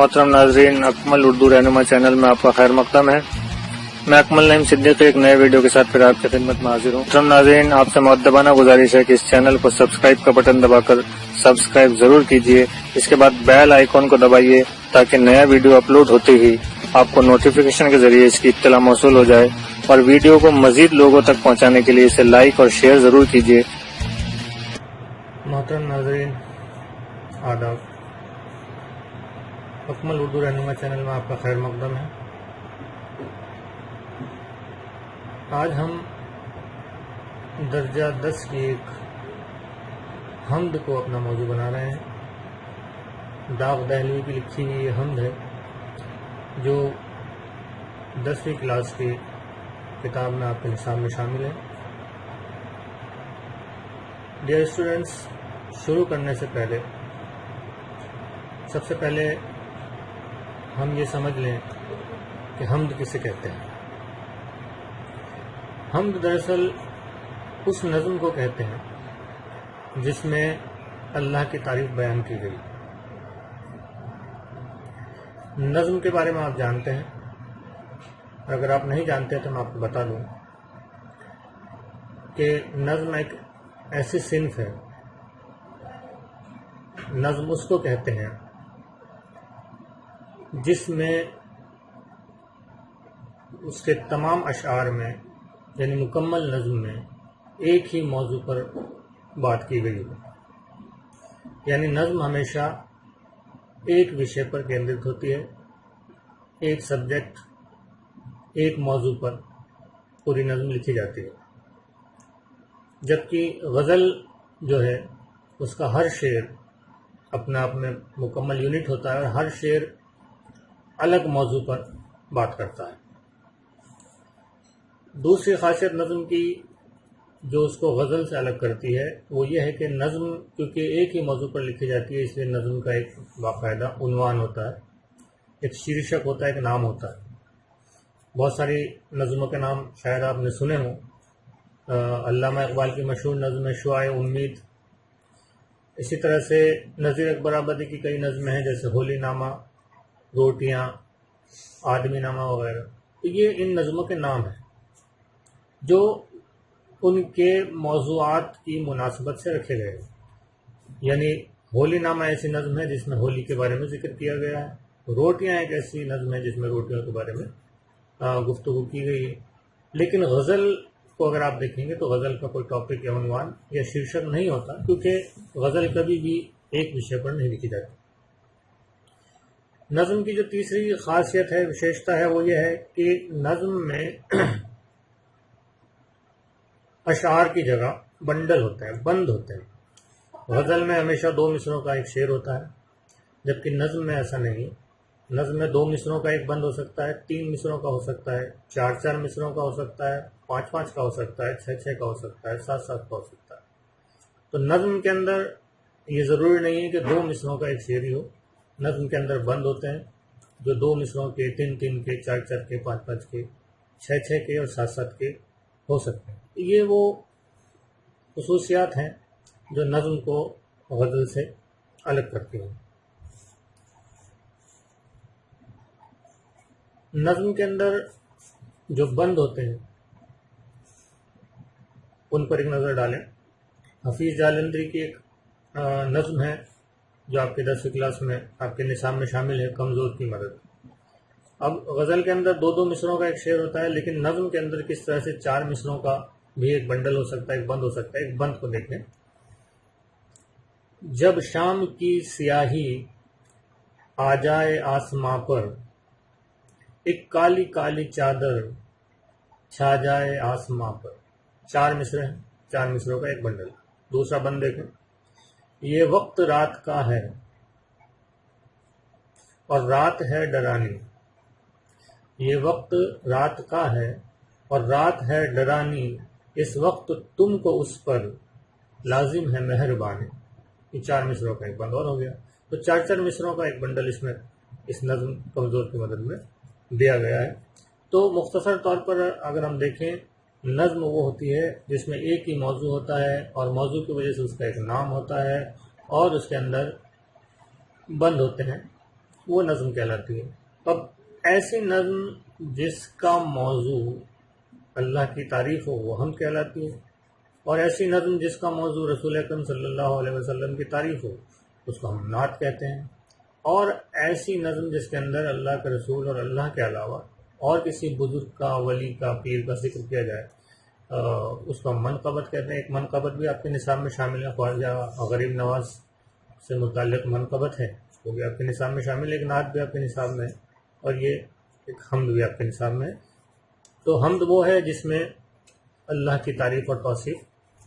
मोहतरम नाजरीन, अकमल उर्दू रहनुमा चैनल में आपका खैर मकदम है। मैं अकमल नईम सिद्दीकी एक नए वीडियो के साथ फिर आपकी खिदमत में हाजिर हूँ। मोहतरम नाजरीन, आपसे मुअद्दबाना गुजारिश है कि इस चैनल को सब्सक्राइब का बटन दबाकर सब्सक्राइब जरूर कीजिए। इसके बाद बेल आइकॉन को दबाइए ताकि नया वीडियो अपलोड होते ही आपको नोटिफिकेशन के जरिए इसकी इत्तला मौसूल हो जाए, और वीडियो को मजीद लोगों तक पहुंचाने के लिए इसे लाइक और शेयर जरूर कीजिए। मोहतरम नाजरीन, आदाब। अकमल उर्दू रहनुमा चैनल में आपका खैर मकदम है। आज हम दर्जा 10 की एक हम्द को अपना मौजू बना रहे हैं। दाग दहलवी की लिखी हुई ये हम्द है जो 10वीं क्लास की किताब में आपके निसाब में शामिल है। डियर स्टूडेंट्स, शुरू करने से पहले सबसे पहले हम ये समझ लें कि हम्द किसे कहते हैं। हम्द दरअसल उस नज़्म को कहते हैं जिसमें अल्लाह की तारीफ बयान की गई। नज़्म के बारे में आप जानते हैं, और अगर आप नहीं जानते तो मैं आपको बता दूं कि नज़्म एक ऐसी सिन्फ है, नज़्म उसको कहते हैं जिसमें उसके तमाम अशआर में यानी मुकम्मल नज़्म में एक ही मौजू पर बात की गई हो। यानी नज़्म हमेशा एक विषय पर केंद्रित होती है, एक सब्जेक्ट, एक मौजू पर पूरी नज़्म लिखी जाती है। जबकि गज़ल जो है उसका हर शेर अपना अपने मुकम्मल यूनिट होता है और हर शेर अलग मौजू पर बात करता है। दूसरी खासियत नज़्म की जो उसको गज़ल से अलग करती है वो ये है कि नज़्म क्योंकि एक ही मौजू पर लिखी जाती है, इसलिए नज़्म का एक बाकायदा उन्वान होता है, एक शीर्षक होता है, एक नाम होता है। बहुत सारी नज़्मों के नाम शायद आपने सुने हों। अल्लामा इकबाल की मशहूर नज़्म है शुआए उम्मीद। इसी तरह से नज़ीर अकबर आबादी की कई नज़्में हैं जैसे होली नामा, रोटियाँ, आदमी नामा वगैरह। तो ये इन नज़्मों के नाम हैं जो उनके मौज़ूआत की मुनासिबत से रखे गए हैं। यानी होली नामा ऐसी नज़्म है जिसमें होली के बारे में जिक्र किया गया है। रोटियाँ एक ऐसी नज़्म है जिसमें रोटियों के बारे में गुफ्तगू की गई है। लेकिन गज़ल को अगर आप देखेंगे तो गज़ल का कोई टॉपिक या उन्वान या शीर्षक नहीं होता, क्योंकि गज़ल कभी भी एक विषय पर नहीं लिखी जाती। नज़्म की जो तीसरी खासियत है, विशेषता है, वो ये है कि नज़्म में अशआर की जगह बंडल होते हैं, बंद होते हैं। गज़ल में हमेशा 2 मिसरों का एक शेर होता है, जबकि नज़्म में ऐसा नहीं। नज़्म में 2 मिसरों का एक बंद हो सकता है, 3 मिसरों का हो सकता है, 4-4 मिसरों का हो सकता है, 5-5 का हो सकता है, 6-6 का हो सकता है, 7-7 का हो सकता है। तो नज़्म के अंदर ये ज़रूरी नहीं है कि 2 मिसरों का एक शेर ही हो। नज़्म के अंदर बंद होते हैं जो 2 मिसरों के, 3-3 के, 4-4 के, 5-5 के, 6-6 के और 7-7 के हो सकते हैं। ये वो खुसूसियात हैं जो नज़्म को गज़ल से अलग करती हैं। नज़्म के अंदर जो बंद होते हैं उन पर एक नज़र डालें। हफीज़ जालंधरी की एक नज़्म है जो आपके 10वीं क्लास में आपके निसाब में शामिल है, कमज़ोर की मदद। अब गज़ल के अंदर 2-2 मिसरों का एक शेर होता है, लेकिन नज़्म के अंदर किस तरह से 4 मिसरों का भी एक बंडल हो सकता है, एक बंद हो सकता है। एक बंद को देखें। जब शाम की सियाही आ जाए आसमां पर, एक काली काली चादर छा जाए आसमां पर। 4 मिसरे हैं, 4 मिसरों का एक बंडल। दूसरा बंद देखें। ये वक्त रात का है और रात है डरानी। ये वक्त रात का है और रात है डरानी, इस वक्त तुमको उस पर लाजिम है मेहरबानी। ये 4 मिसरों का एक बंद और हो गया। तो 4-4 मिसरों का एक बंडल इसमें इस नज़्म कमज़ोर की मदद में दिया गया है। तो मुख्तसर तौर पर अगर हम देखें, नज़्म वो होती है जिसमें एक ही मौजू होता है और मौजू की वजह से उसका एक नाम होता है और उसके अंदर बंद होते हैं وہ نظم کہلاتی ہے۔ اب ایسی نظم جس کا موضوع اللہ کی تعریف ہو وہ حمد کہلاتی ہے، اور ایسی نظم جس کا موضوع رسول اکرم صلی اللہ علیہ وسلم کی تعریف ہو اس کو ہم نعت کہتے ہیں، اور ایسی نظم جس کے اندر اللہ کے رسول اور اللہ کے علاوہ اور کسی بزرگ کا، ولی کا، پیر کا ذکر کیا جائے اس کو ہم منقبت کہتے ہیں۔ ایک منقبت بھی آپ کے نصاب میں شامل ہے، خواجہ غریب نواز سے متعلق منقبت ہے، وہ بھی آپ کے نصاب میں شامل ہے، ایک نعت بھی آپ کے نصاب میں ہے، اور یہ ایک حمد بھی آپ کے نصاب میں ہے۔ تو حمد وہ ہے جس میں اللہ کی تعریف اور توصیف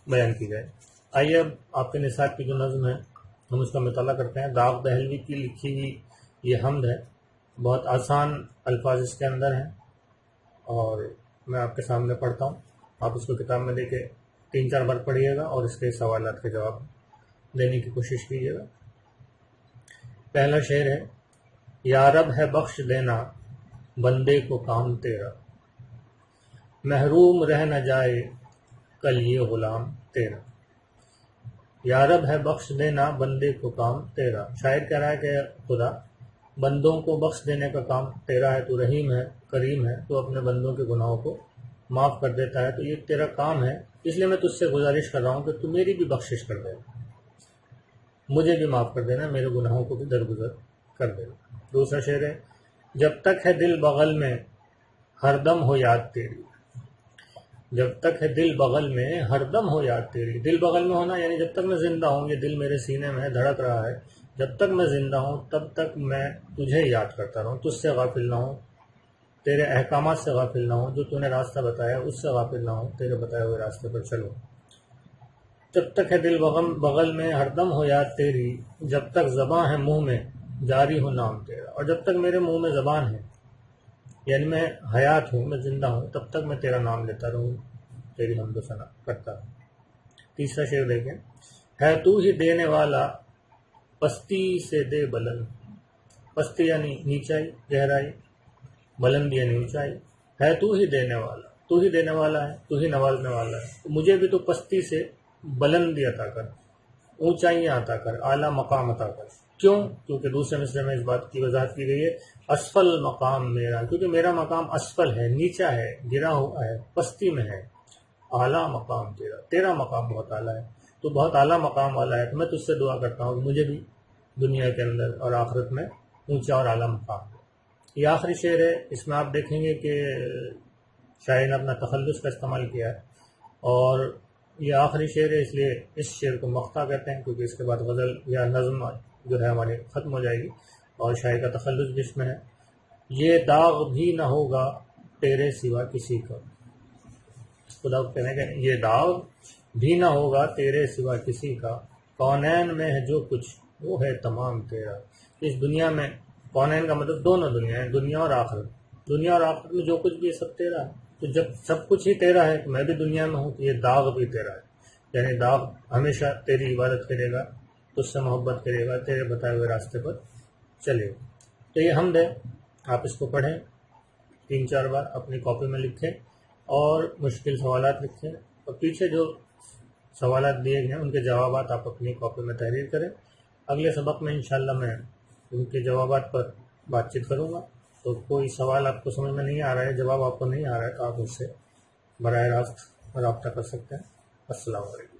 بیان کی جائے۔ آئیے اب آپ کے نصاب کی جو نظم ہے ہم اس کا مطالعہ کرتے ہیں۔ داغ دہلوی کی لکھی ہوئی یہ حمد ہے، بہت آسان الفاظ اس کے اندر ہیں، اور میں آپ کے سامنے پڑھتا ہوں، آپ اس کو کتاب میں دے کے 3-4 بار پڑھیے گا اور اس کے سوالات کے جواب دینے کی کوشش کیجیے گا۔ پہلا شعر ہے: یا رب ہے بخش دینا بندے کو کام تیرا، محروم رہ نہ جائے کل یہ غلام تیرا۔ یا رب ہے بخش دینا بندے کو کام تیرا، شاعر کہہ رہا ہے کہ خدا بندوں کو بخش دینے کا کام تیرا ہے، تو رحیم ہے، کریم ہے، تو اپنے بندوں کے گناہوں کو معاف کر دیتا ہے، تو یہ تیرا کام ہے، اس لیے میں تجھ سے گزارش کر رہا ہوں کہ تو میری بھی بخشش کر دے، مجھے بھی معاف کر دینا، میرے گناہوں کو بھی درگزر کر دینا۔ دوسرا شعر ہے: جب تک ہے دل بغل میں ہر دم ہو یاد تیری، جب تک ہے دل بغل میں ہر دم ہو یاد تیری۔ دل بغل میں ہونا یعنی جب تک میں زندہ ہوں، یہ دل میرے سینے میں دھڑک رہا ہے، جب تک میں زندہ ہوں تب تک میں تجھے یاد کرتا رہوں، تجھ سے غافل نہ ہوں، تیرے احکامات سے غافل نہ ہوں، جو تو نے راستہ بتایا اس سے غافل نہ ہوں، تیرے بتائے ہوئے راستے پر چلو۔ جب تک ہے دل بغل میں ہر دم ہو یاد تیری، جب تک زباں ہے منہ میں جاری ہو نام تیرا، اور جب تک میرے منہ میں زبان ہے یعنی میں حیات ہوں، میں زندہ ہوں، تب تک میں تیرا نام لیتا رہوں، تیری حمد و ثنا کرتا رہوں۔ تیسرا شعر دیکھیں: ہے تو ہی دینے والا پستی سے دے بلند، پستی یعنی نیچائی، گہرائی، بلند یعنی اونچائی، ہے تو ہی دینے والا، تو ہی دینے والا ہے، تو ہی نوازنے والا ہے، تو مجھے بھی تو پستی سے بلندی عطا کر، اونچائیاں عطا کر، اعلیٰ مقام عطا کر۔ کیوں؟ کیونکہ دوسرے مصرعے میں اس بات کی وضاحت کی گئی ہے: اسفل مقام میرا، کیونکہ میرا مقام اسفل ہے، نیچا ہے، گرا ہوا ہے، پستی میں ہے، اعلیٰ مقام تیرا، تیرا مقام بہت اعلیٰ ہے، تو بہت اعلیٰ مقام والا ہے، تو میں تجھ سے دعا کرتا ہوں کہ مجھے بھی دنیا کے اندر اور آخرت میں اونچا اور اعلیٰ مقام دے۔ یہ آخری شعر ہے، اس میں آپ دیکھیں گے کہ شاعر نے اپنا تخلص کا استعمال کیا ہے، اور یہ آخری شعر ہے، اس لیے اس شعر کو مقطع کہتے ہیں، کیونکہ اس کے بعد غزل یا نظم جو ہے ہماری ختم ہو جائے گی، اور شاعر کا تخلص بھی اس میں ہے: یہ داغ بھی نہ ہوگا تیرے سوا کسی کا، خدا کو کہنے کہ یہ داغ بھی نہ ہوگا تیرے سوا کسی کا، کونین میں ہے جو کچھ وہ ہے تمام تیرا۔ اس دنیا میں، کونین کا مطلب دونوں دنیا ہے، دنیا اور آخرت، دنیا اور آخرت میں جو کچھ بھی ہے سب تیرا ہے، تو جب سب کچھ ہی تیرا ہے تو میں بھی دنیا میں ہوں، تو یہ داغ بھی تیرا ہے، یعنی داغ ہمیشہ تیری عبادت کرے گا، تجھ سے محبت کرے گا، تیرے بتائے ہوئے راستے پر چلے گا۔ تو یہ حمد ہے، آپ اس کو پڑھیں 3-4 بار، اپنی کاپی میں لکھیں اور مشکل سوالات لکھیں، اور پیچھے جو سوالات دیے گئے ہیں ان کے جوابات آپ اپنی کاپی میں تحریر کریں۔ اگلے سبق میں انشاءاللہ میں ان کے جوابات پر بات چیت کروں گا، تو کوئی سوال آپ کو سمجھ میں نہیں آ رہا ہے، جواب آپ کو نہیں آ رہا ہے، تو آپ اس سے براہ راست رابطہ کر سکتے ہیں۔ السلام علیکم۔